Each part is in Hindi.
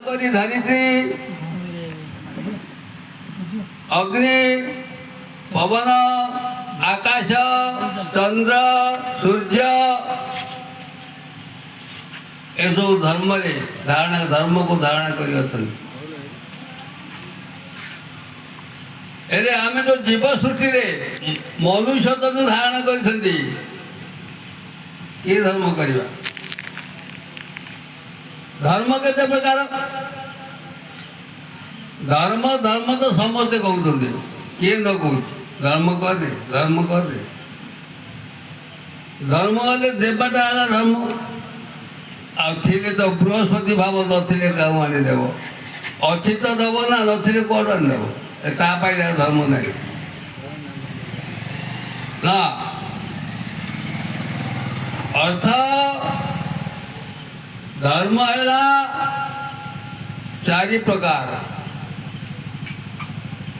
धरित्री अग्नि पवन आकाश चंद्र सूर्य ए सब धर्म रे धारणा धर्म को धारणा कर आम जो जीव सृष्टि रे मनुष्य तो धारणा कर धर्म करवा धर्म केते प्रकार धर्म धर्म तो समस्ते कहते किए न कह धर्म करे धर्म करे धर्म हेल्ले देवाटा है धर्म आथिले तो बृहस्पति भाव नथिले गाँव आनीदेव अच्छी तो दब ना नथिले कौन आनीदेव धर्म नहीं ना अर्थ धर्म है चारि प्रकार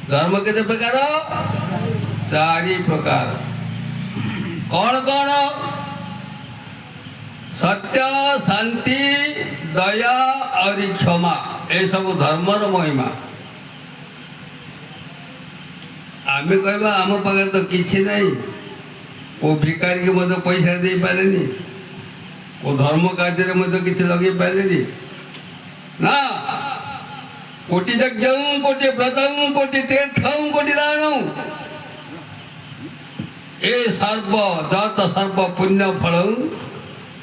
धर्म के प्रकार चारि प्रकार कौन कौन सत्य शांति दया और क्षमा ये सब धर्मर महिमा आम कहवा आम पाखे तो किसी नहीं वो भिकारी के मत पैसा दे पारे वो धर्म कार्य में किसी लगे पारे ना कोटि यज्ञ कोटि व्रत कोटि तीर्थ कोटि दान ए सर्व जत सर्व पुण्य फल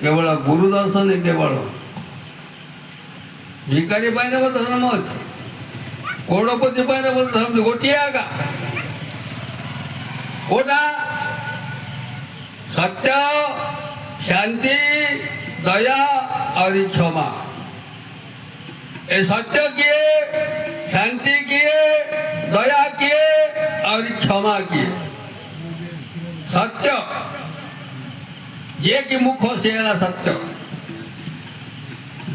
केवल गुरु दर्शन केवल भिकारी पाने धर्म अच्छे करोड़पति पाने धर्म गोटे आगा कोटा सत्य शांति दया और क्षमा ये सत्य किए शांति किए दया किए और क्षमा किए सत्य ये कि मुख से सत्य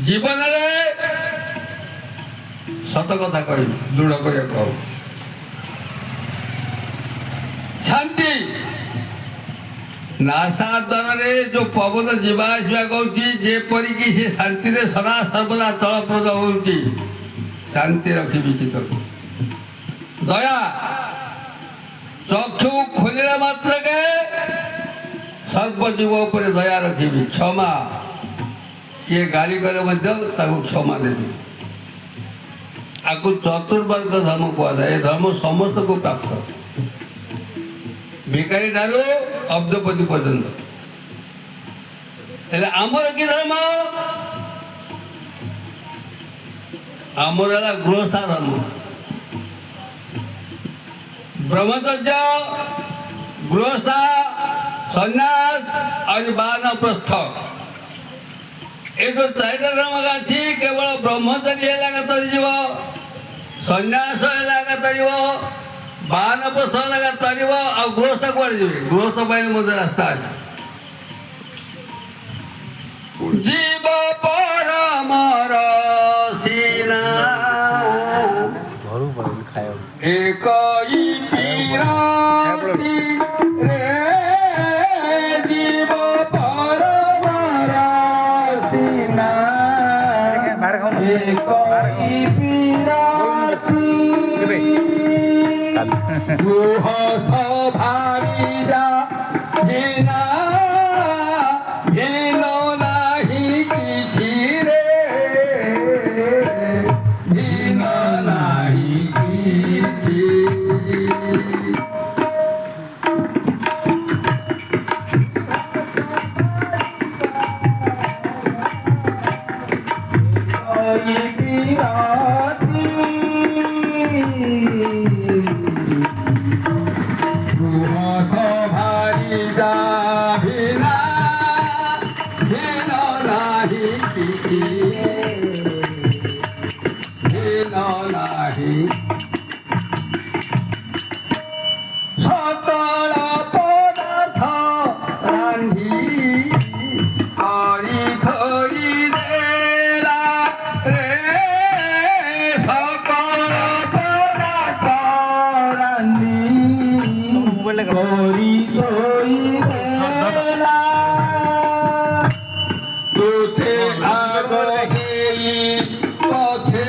जीवन सत कथा कह दृढ़ कर कहू शांति नासा दर जो पवन जीवाशा करपरी कि से शांति सदा सर्वदा चलप्रद हो शांति रखी चित्त दया चक्षु खोलिला मात्र के सर्वजीव उपर दया रखी क्षमा किए गाली कले क्षमा देवी आपको चतुर्वर्ग धर्म कहुए धर्म समस्त को प्राप्त भिकारी ठारू अब्दपति पर्यंत आमर कि धर्म आमर है गृहस्था धर्म ब्रह्मचर्य गृहस्था सन्यास और वानप्रस्थ ये जो चारिटा धर्म अच्छी केवल ब्रह्मचर्य लगातार जीव सन्यास लगातार वानप्रस्थ लगातार आ गृहस्थ कौन जी गृहस्थ मध्य रास्ता अच्छे जीव परमर सीना एक रे जीव परमर सीना एक गृहस्थ भारी जा हिना हिनो नाही किसी रे हिनो नाही किसी सकल पदार्थ रांधी हरि धरी देला रे सकल पदार्थ रांधी हरि धरी देला तुते आगे पछे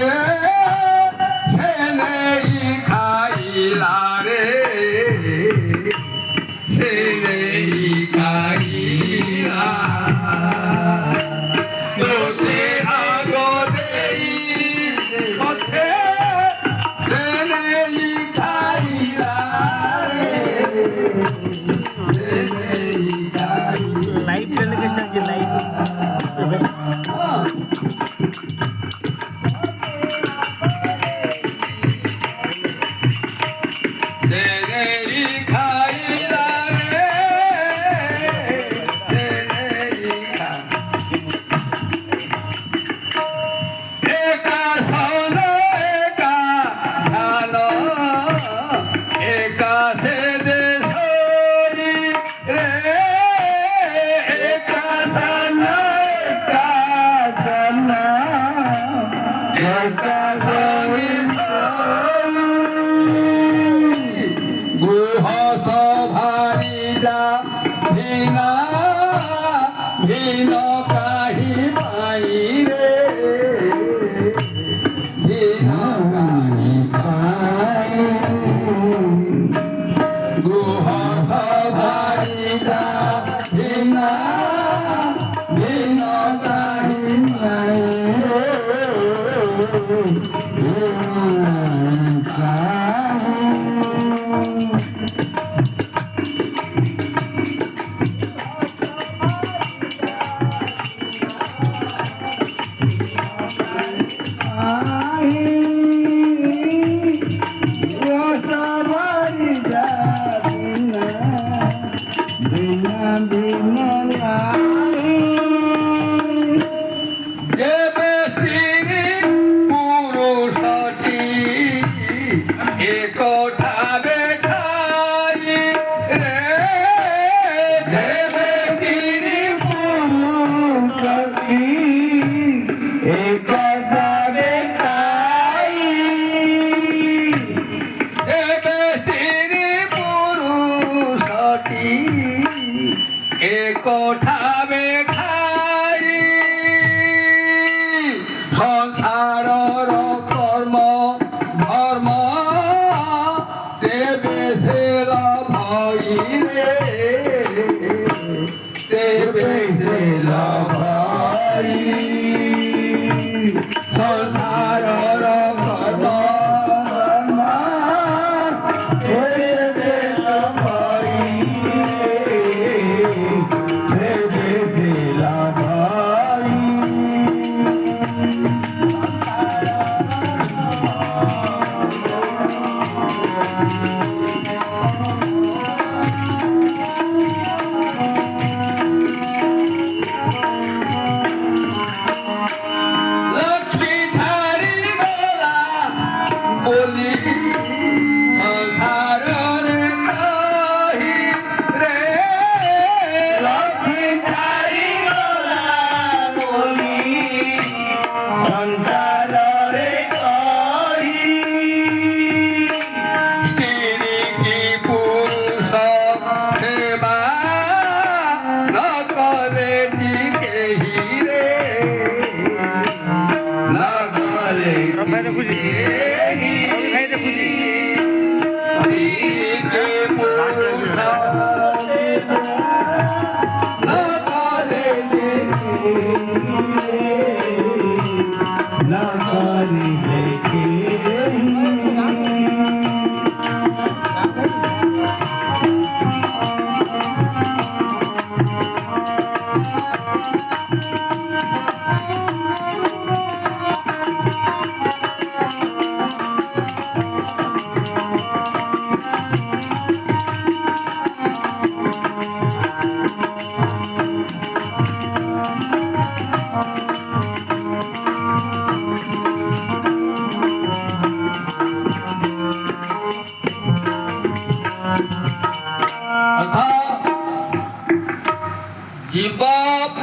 जीव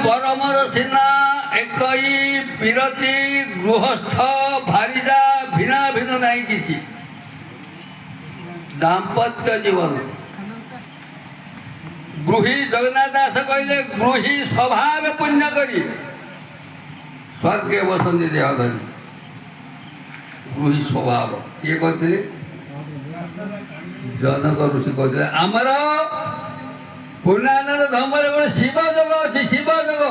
परमर सिना एकई विरति गृहस्थ भारिजा भिना भिन्न नहीं किसी दाम्पत्य जीवन गृही जगन्नाथ दास कहले गृही स्वभाव पुण्य करी स्वर्गे बसंती देह धरी गृही स्वभाव किए कहते जनक ऋषि कहते आमर पूर्णानंद धर्म गोटे शिव जग अच्छी शिव जग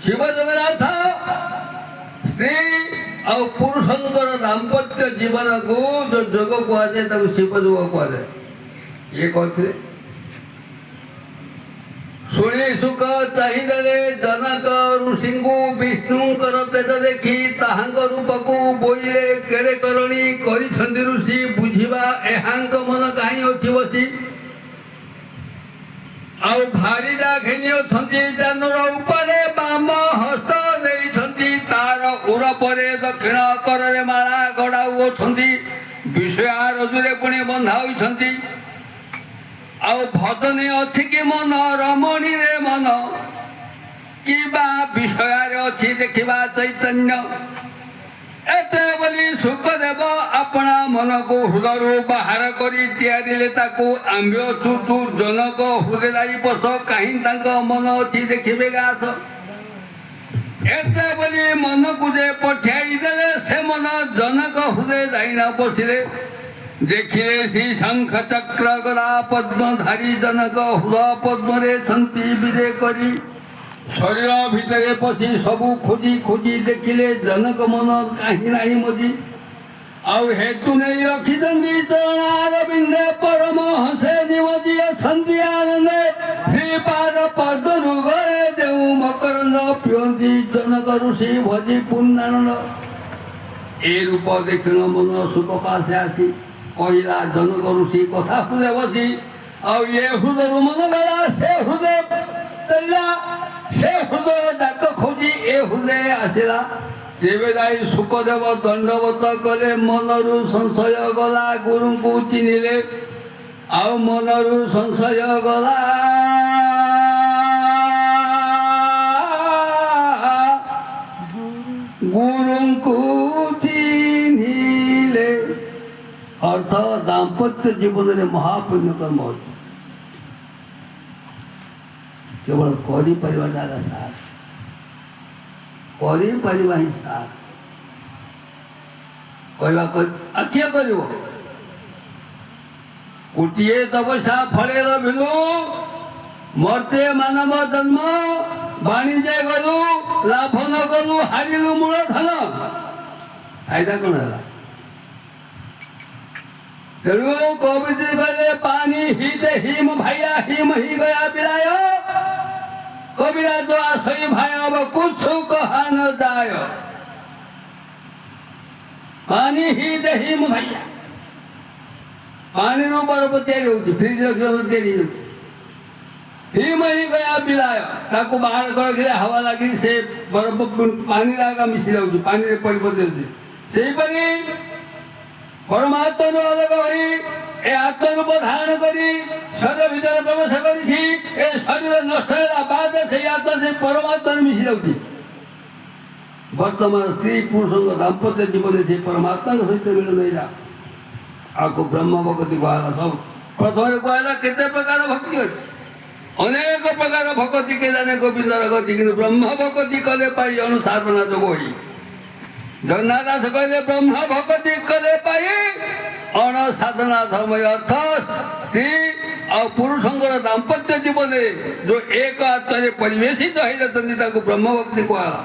शिव जगन्नाथ स्त्री और पुरुषंकर दाम्पत्य जीवन को जो जग कहुए शिव जग कहुए ये कहते शुणी सुख चाहिए जनक ऋषि विष्णुकर तेज देखी ताहांक रूप को बोईले केड़े करणी करिछंती ऋषि बुझिबा एहांक मन कहीं अच्छी बसी आउ भारी घेनी अछंती जानर उपरे बाम हस्त देइछंती तार उर परे दक्षिण करे माला गड़ाऊ अछंती विषया रजुरे पुणी बंधा होइछंती आउ भजने अच्छी कि मन रमणी रे मन कि विषय अच्छी देखा चैतन्य एते बोली सुखदेव अपना मन को हृदय बाहर करी तैयारी आंब तू जनक हृदय पश कहीं मन अच्छी देखिए गास एते बोली मन को जे पठाई देले से मन जनक हृदय जाइना बसिले देखिले श्री शंख चक्र गदा पद्मधारी जनक हृदय पद्म शांति विजय करी शरीर भितर पशि सबू खोजी खोजी देखिले जनक मन कहीं नहीं मजी आउ हेतु नहीं रखी चरणारविंदे परम हसे निमजी अछंती आनंदे श्रीपाद पद्म गले देऊ मकरंद पियंती जनक ऋषि भजी पुण्यानंद ए रूप देखिन मन सुख पासे आसी कहला जनक ऋषि कथा हृदय बसी आउ ये हृदय मन गला से हृदय चलला से हृदय डाक खोजी ए हृदय आसला तेरे जाई सुखदेव दंडवत कले मनरु संशय गला गुरु को चिन्हले आउ मनरु संशय गला गुरु को चिन्हले अर्थ दाम्पत्य जीवन में महापुण्य कर्म होती केवल करी परिवार द्वारा साथ करी परिवार ही साथ कहवा किए कर गोटे तपस्या फल भिलु मर्ते मानव जन्म वाणिज्य गलु लाभ न कलु हारिलु मूलधन फायदा कौन है तेणु कवि कहले पानी हिते हिम भैया हिम ही गया बिलाय कबीरा जो आसई भाई अब कुछ कहा न जाय पानी ही दे हिम भैया पानी रू बर्फ तैयारी होती फ्रिज तैयारी हिम ही गया बिलाय ताको बाहर कर हवा लगी से बर्फ पानी लगा मिसी जाऊँ पानी परिवर्तन से परमात्मा अलग होई ए आत्मा रूप धारण करी शरीर भीतर प्रवेश करी ए शरीर नष्ट होला बाद से आत्मा से परमात्मा मिसी जाउची वर्तमान स्त्री पुरुष दाम्पत्य जीवन से परमात्मा सहित मिल नहीं जा आपको ब्रह्म भक्ति कहला सब प्रथम कहला केते प्रकार भक्ति अछि अनेक प्रकार भक्ति के जाने गोविंद गति कि ब्रह्म भक्ति कले पाई अनुसाधना जो होई जगन्नाथ कहले ब्रह्म भक्ति कले पाई अण साधना धर्म अर्थ स्त्री और पुरुषंकर दाम्पत्य जीवन जो एक आत्मा परिवेशित होता ब्रह्म भक्ति कहला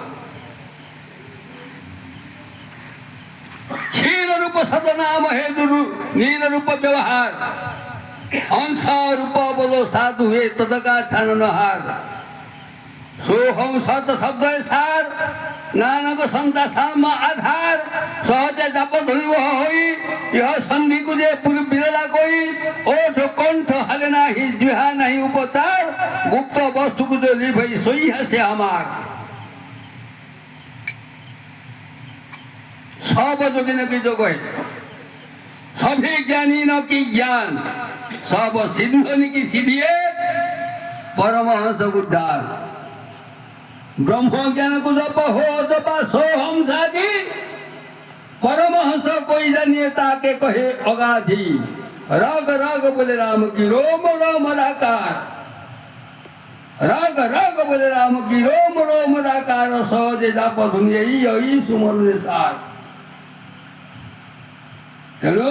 क्षीर रूप सदना महे नील रूप व्यवहार अंश रूप बोलो साधु हुए तदका छानन हार सोहम सत शब्द सार नानक संता साम आधार सहज जाप धुव होई यह संधि को जे पूरी बिरला कोई ओठ कंठ हले नाही जिहा नहीं उपतार गुप्त वस्तु को जो ली भई सोई है से हमार सब जोगिन की जोग है सभी ज्ञानी न की ज्ञान सब सिद्धनि की सिद्धिए परमहंस उद्धार ब्रह्म ज्ञान को जप हो जपा सोहम साधी परमहंस कोई जानिए ताके कहे अगाधी राग राग बोले राम की रोम रोम राकार राग राग बोले राम की रोम रोम राकार सहज जाप धुन यही सुमर सार तेणु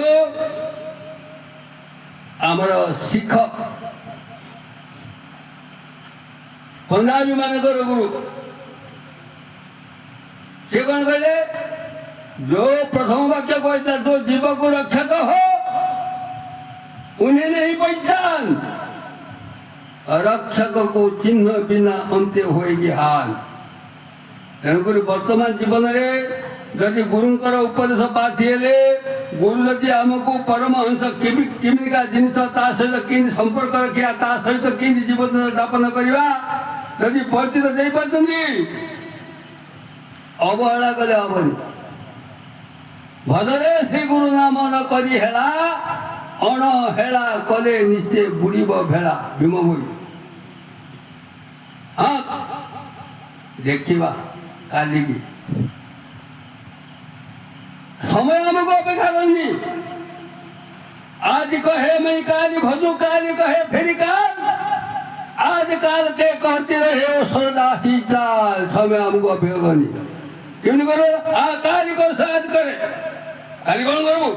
आमर शिख पंजाबी मानकर गुरु से कौन कहले जो प्रथम वाक्य कहता जो जीव को रक्षक हो उन्हें नहीं पहचान रक्षक को चिन्ह बिना अंत्य होगी हाल तेणुक वर्तमान जीवन में जदि गुरुंकर उपदेश पाथिले गुरु जदि आमको परमहंस केमिका जिनिस ता सहित कि संपर्क रखा ता सहित कि जीवन यापन करवा जदि परिचित दे पार्टी अवहेला कले हेनी भजरे श्री गुरु नाम न करी हेला अण हेला कले निश्चय बुड़ब भेला भीम बोली हाँ ଦେଖିବା କାଲିକି। ସମୟ ଆମକୁ ଅପେକ୍ଷା କରିନି। आज कहे मैं काल भजू काल कहे फिर काल, आज काल के कहती रहे सरदासी चाल। समय हमको अपेक्षा करनी क्यों करो काल कर सो आज करे काली कौन करू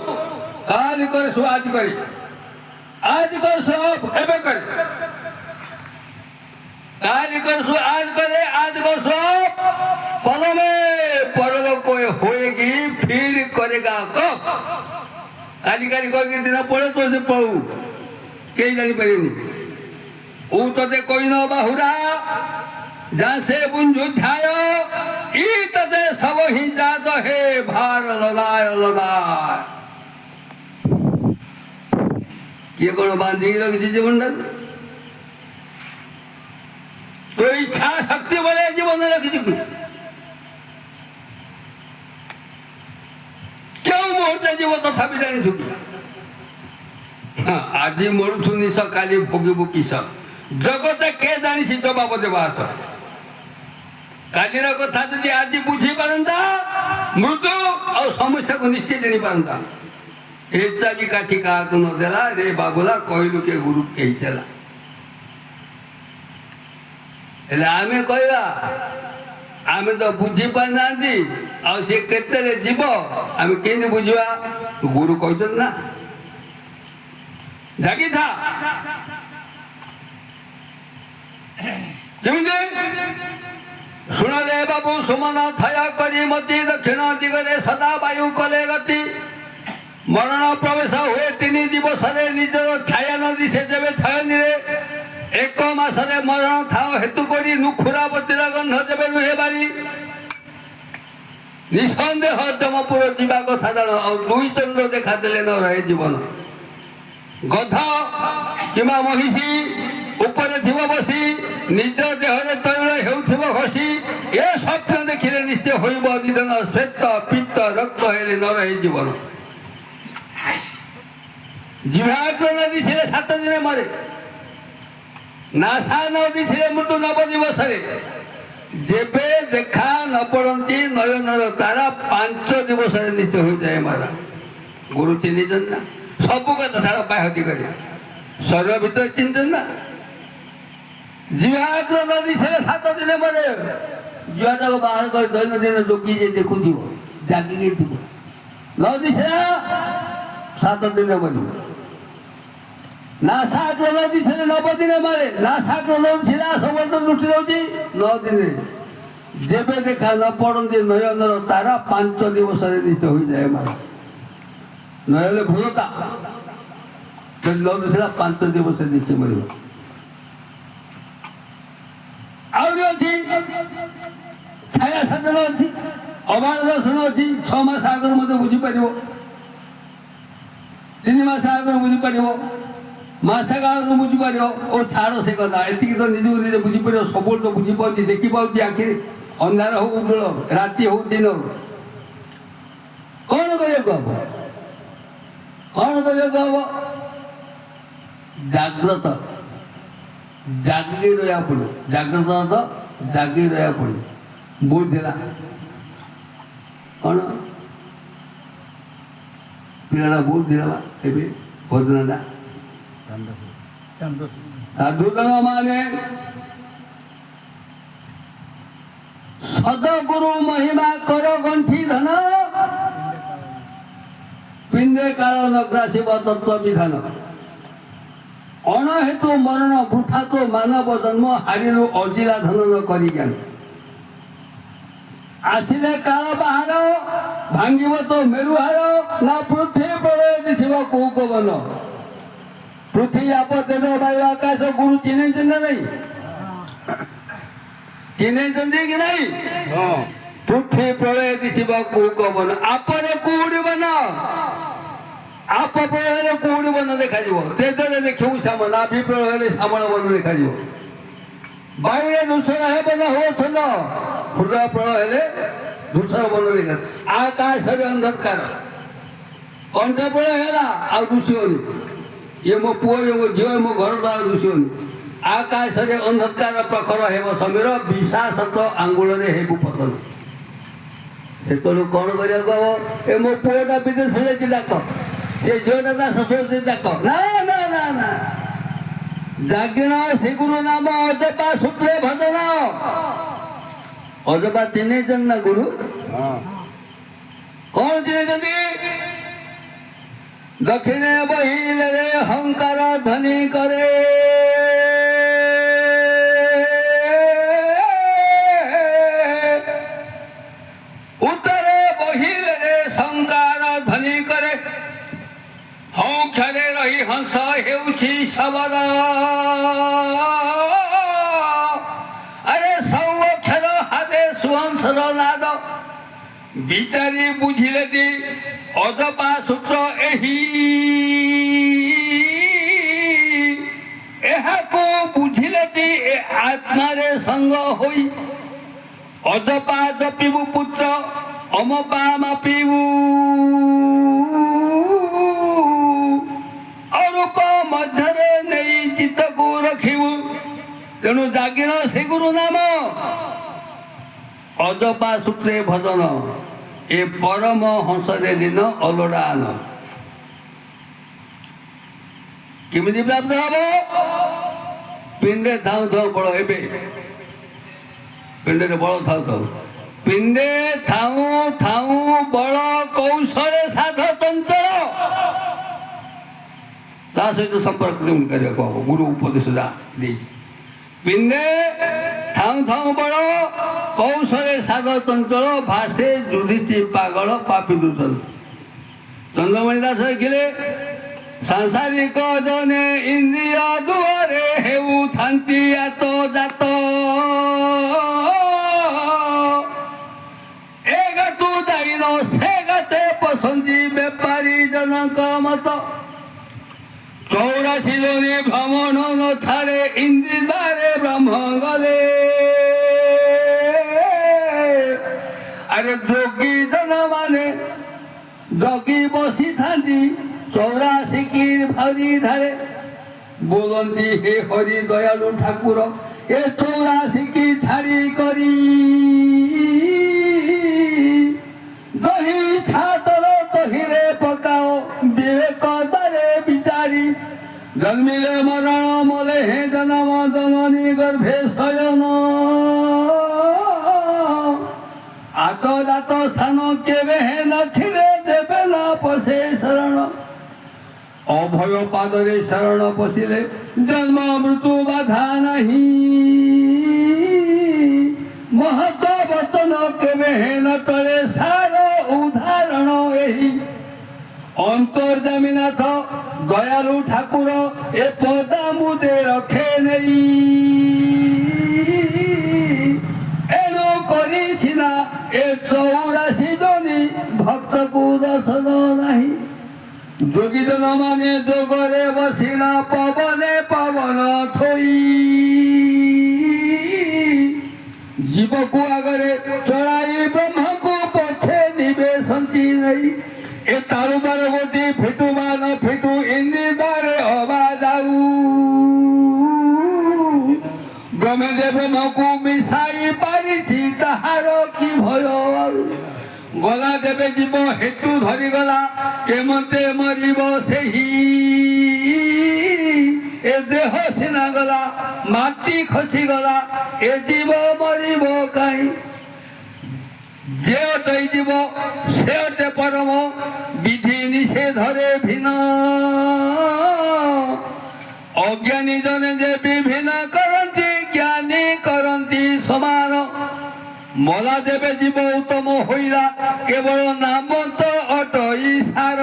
काल कर सो आज करे आज कर सब एवं करे काल कर सो आज करे आज कर सब पल में परलोक होएगी फिर करेगा कब। काली काली कह दिन पड़े तो से पढ़ू कहीं जापर ऊ ते कोई न बाहुरा जहाँ से बुझाय ई ते सब ही जात हे भार लदाय लदाय। किए कौन बांधी रखी जीवन तो इच्छा शक्ति बड़े जीवन रखी क्यों मुहूर्त जीव तथापि जानी छुकी आज मरुछु निश काली भोगिबु किस जगत के जानी जवाब देवा आस। कालीर कथा जदि आज बुझी पारंता मृत्यु और समस्या को निश्चय जानी पारंता। एचा भी काठी का नदेला रे बाबुला कहलु के गुरु कही चला आमे कहवा आमे तो बुझी पारना से केते जीव आमे केनी बुझवा गुरु कहते ना जागी था शुण रे बाबू सुमन थया करी मती दक्षिण दिगरे सदा वायु कले गति मरण प्रवेश हुए तीन दिवस निजर छाया नदी से जब छायनी एक मासरे मरण था हेतु करी नुखुरावतीर गंध जब नुहे बारी निसंदेह जमपुर जीवा कथा जान और दुई चंद्र देखा देले न रहे जीवन। गध किंवा महिषी ऊपर थिब बसी निज देहरे तैल हेउथिब घसी ए स्वप्न देखिले निश्चय होइब निधन श्वेत पित्त रक्त हेले न रहे जीवन। जीवाग्र नदी छिले 7 दिन मरे नासा नदी छिले मृत्यु 9 दिवस जेबे देखा न पड़ती नयनर तारा 5 दिवस नित्य हो जाए मारा। गुरु चिन्हन ना सबू कथा सारा बाहती कर शरीर भीतर चिन्हन ना जीवाग्र नदी छिले 7 दिन मरे जुआटा को बाहर कर दैनंदिन डोकी जे देखु जागिकी थी नदी छिला 7 दिन मरे नासाग्र नदी छिले 9 दिन मरे नासाग्र नदी छिला सब लुटी जाऊँगी 9 दिन जेबे देखा न पड़ती नयनर तारा 5 दिवस निश्चय हो जाए मारा नहले भूलता नदी छिला 5 दिवस निश्चय मर छाया साधन अच्छी अबाण दर्शन अच्छी 6 मास आगर मत बुझीपर 3 मास आगर बुझीपर मासक आगर बुझीपर और छाड़ से कथा एति तो निज निजे बुझीपर सब तो बुझी पाँच देखी पाँच आखि अंधार हो राति हो दिन कौन कर जाग्रत जागिकी रहा पड़ो जाग्रत अर्थ जागिकी रहा पड़ो बोल देला कौन पिला बोल देला एबे भोजनदा साधुजन माने सदगुरु महिमा कर गंठी धन पिंडे काल नग्राशिव तत्व विधान अणहेतु मरण वृथा तो मानव जन्म हारिलु अजिला धन न करी ज्ञान आसिले काल बाहर भांगिब तो मेरुहार ना पृथ्वी प्रलय दिशिब कौक बन पृथ्वी आप तेज वायु आकाश गुरु चिन्ह नहीं चिन्ह कि नहीं पृथ्वी प्रलय दिशिब कौक बन आपरे कौड़ी बन आप प्रलय कौड़ी बन देखा तेजरे देखू श्याम नाभि प्रलय श्यामल बन देखा वायु दूषण है बन हो छंद हृदय प्रलय दूषण बन देखा आकाश अंधकार कंठ प्रलय है आ दूषियोनी ये मो पुओ ये मो झील मो घर द्वार दूषियोनी ଆକାଶରେ ଅନ୍ଧକାର ପ୍ରଖର ହେବ ସମୀର ବିଶାସତ ଆଙ୍ଗୁଳରେ ହେବୁ ପତନ। ସେତେବେଳକୁ କ'ଣ କରିବାକୁ ହବ? ଏ ମୋ ପୁଅଟା ବିଦେଶ ଯାଇଛି ଡାକ, ସେ ଝିଅଟା ତା ଶ୍ୱଶୁର ଡାକ। ନା ନା ନା ନା, ଜାଗିଣ ଶ୍ରୀ ଗୁରୁ ନାମ ଅଜପା ସୂତ୍ରେ ଭଜନ। ଅଜପା ଚିହ୍ନେଇଛନ୍ତି ନା ଗୁରୁ? କ'ଣ ଚିହ୍ନେଇଛନ୍ତି? ଦକ୍ଷିଣେ ବହିଲେ ହଙ୍କାର ଧ୍ୱନି କରେ, ଉତ୍ତରେ ବହିଲେ ଶଙ୍କାର ଧ୍ୱନି କରେ, ହଂକ୍ଷରେ ରହି ହଂସ ହେଉଛି ଶବର। ଆରେ ସଂଅକ୍ଷର ହାତେ ସୁହଂସର ନାଦ, ବିଚାରି ବୁଝିଲେ ଦି ଅଜପା ସୂତ୍ର ଏହି। ଏହାକୁ ବୁଝିଲେ ଦି ଆତ୍ମାରେ ସଙ୍ଗ ହୋଇ, ଅଜପା ଜପିବୁ ପୁତ୍ର ଅମପା ମାପିବୁ, ଅରୂପ ମଧ୍ୟରେ ନେଇ ଚିତ୍ତକୁ ରଖିବୁ। ତେଣୁ ଜାଗିଣ ଶ୍ରୀ ଗୁରୁ ନାମ ଅଜପା ସୂତ୍ରେ ଭଜନ, ଏ ପରମ ହଂସରେ ଦିନ ଅଲୋଡ଼ାନ। କେମିତି ପ୍ରାପ୍ତ ହବ? ପିଣ୍ଡେ ଥାଉ ଥାଉ ବଳ, ଏବେ ପିଣ୍ଡରେ ବଳ ଥାଉ ଥାଉ, ପିଣ୍ଡେ ଥାଉ ଥାଉ ବଳ କୌଶଳେ ସାଧ ଚଞ୍ଚଳ। ତା ସହିତ ସମ୍ପର୍କ କେମିତି କରିବାକୁ ହବ? ଗୁରୁ ଉପଦେଶ ଦେଇଛି। ପିଣ୍ଡେ ଥାଉ ଥାଉ ବଳ କୌଶଳେ ସାଧ ଚଞ୍ଚଳ, ଭାଷେ ଯୁଧିଛି ପାଗଳ ପାପି ଦୂତନ। ଚନ୍ଦ୍ରମଣି ଦାସ ଲେଖିଲେ, ସାଂସାରିକ ଜନେ ଇନ୍ଦ୍ରିୟ ଦୁଆରେ ହେଉଥାନ୍ତି ଆତ ଜାତ, ଏ ଗାତୁ ଯାଇନ ସେ ଗାତେ ପଶନ୍ତି ବେପାରୀ ଜନକ ମତ। 84 ଜনে ଭ୍ରମଣ ନ ଛାଡ଼େ ଇନ୍ଦ୍ରି ଦ୍ୱାରେ ବ୍ରହ୍ମ ଗଲେ, ଆରେ ଯୋଗୀ ଜନ ମାନେ ଜଗି ବସିଥାନ୍ତି 84 କି ଭରି ଧାରେ, ବୋଲନ୍ତି ହେ ହରି ଦୟାଳୁ ଠାକୁର ଏ 84 କି ଛାଡ଼ି କରି, ଦହି ଛାତର ତହିରେ ପକାଅ ବିବେକ ଦ୍ୱାରେ ବିଚାରି, ଜନ୍ମିଲେ ମରଣ ମଲେ ହେ ଜନମ ଜନନୀ ଗର୍ଭେ ଶୟନ, ଆତ ଜାତ ସ୍ଥାନ କେବେ ହେ ନଥିଲେ ଦେବେ ନା ପଶେ ଶରଣ, ଅଭୟ ପାଦରେ ଶରଣ ପଶିଲେ ଜନ୍ମ ମୃତ୍ୟୁ ବାଧା ନାହିଁ, ମହତ ବଚନ କେବେ ହେ ନ ଟଳେ ସାର ଉଦାହରଣ ଏହି, ଅନ୍ତର୍ଯାମୀନାଥ ଦୟାଳୁ ଠାକୁର ଏ ପଦା ମୁଦେ ରଖେ ନେଇ, ଏଣୁ କରି ସିନା ଏ 84 ଜନି ଭକ୍ତକୁ ଦର୍ଶନ ନାହିଁ, ଯୋଗୀଜନ ମାନେ ଯୋଗରେ ବସିଲା ପବନେ ପବନ ଥୋଇ, ଜୀବକୁ ଆଗରେ ଚଳାଇ ବ୍ରହ୍ମକୁ ପଛେ ନିବେ ସଞ୍ଚି ନେଇ, ଏ ତାରୁବାର ଗୋଟି ଫିଟୁ ବା ନ ଫିଟୁ ଇନ୍ଦ୍ରି ଦ୍ୱାରେ ହବା ଯାଉ, ବ୍ରହ୍ମେ ଯେ ବ୍ରହ୍ମକୁ ମିଶାଇ ପାରିଛି ତାହାର କି ଭୟ ଆଉ, ଗଲା ଦେବେ ଯିବ ହେତୁ ଧରିଗଲା କେମତେ ମରିବ ସେହି, ଏ ଦେହ ସିନା ଗଲା ମାଟି ଖସିଗଲା ଏ ଜୀବ ମରିବ କାହିଁ, ଯେ ଅଟଇ ଯିବ ସେ ଅଟେ ପରମ ବିଧି ନିଷେଧରେ ଭିନ୍ନ, ଅଜ୍ଞାନୀ ଜନେ ଯେ ବିଭିନ୍ନ କରନ୍ତି ଜ୍ଞାନୀ କରନ୍ତି ସମାନ, ମଲା ଦେବେ ଯିବ ଉତ୍ତମ ହୋଇଲା କେବଳ ନାମ ତ ଅଟଇ ସାର,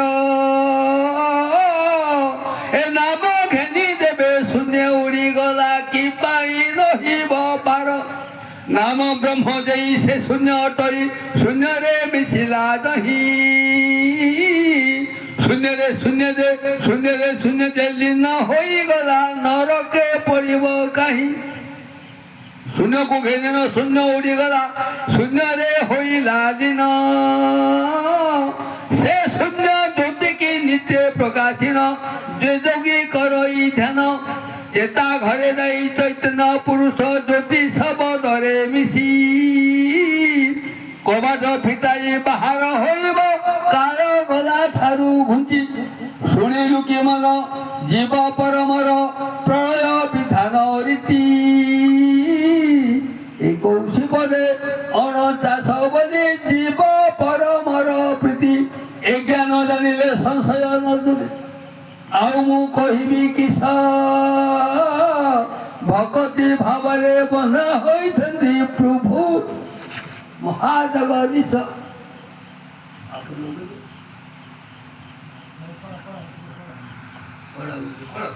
ଏ ନାମ ଘେନି ଦେବେ ଶୂନ୍ୟ ଉଡ଼ିଗଲା କି ପାଇଁ ରହିବ ପାର, ନାମ ବ୍ରହ୍ମ ଦେଇ ସେ ଶୂନ୍ୟ ଅଟଇ ଶୂନ୍ୟରେ ମିଶିଲା ଦହି, ଶୂନ୍ୟରେ ଶୂନ୍ୟ ଯେ ଲୀନ ହୋଇଗଲା ନରକେ ପଡ଼ିବ କାହିଁ, ଶୂନ୍ୟକୁ ଘେନିନ ଶୂନ୍ୟ ଉଡ଼ିଗଲା ଶୂନ୍ୟରେ ହୋଇଲା ଦିନ, ସେ ଶୂନ୍ୟ ଜ୍ୟୋତିକି ନିତ୍ୟ ପ୍ରକାଶିନ, ଯେ ଯୋଗୀ କରଇ ଧ୍ୟାନ, চেতা ঘরে দেই চৈতন্য পুরুষ জ্যোতি সবদরে মিশি কবাট ফিটাই বাহার হইব কাଳ গলা ଠାରୁ ଘୁଞ୍ଚି ଶୁଣିଲୁ କି ମନ ଜୀବ ପରମର ପ୍ରଳୟ ବିଧାନ ରୀତି ଏ କୌଶି ପଦେ ଅଣଚାଷ ବୋଲି ଜୀବ ପରମର ପ୍ରୀତି ଏ ଜ୍ଞାନ ଜାଣିଲେ ସଂଶୟ ନଦୁରେ ଆଉ ମୁଁ କହିବି କିସ ଭକତି ଭାବରେ ବନ୍ଧା ହୋଇଛନ୍ତି ପ୍ରଭୁ ମହାଜଗଦୀଶ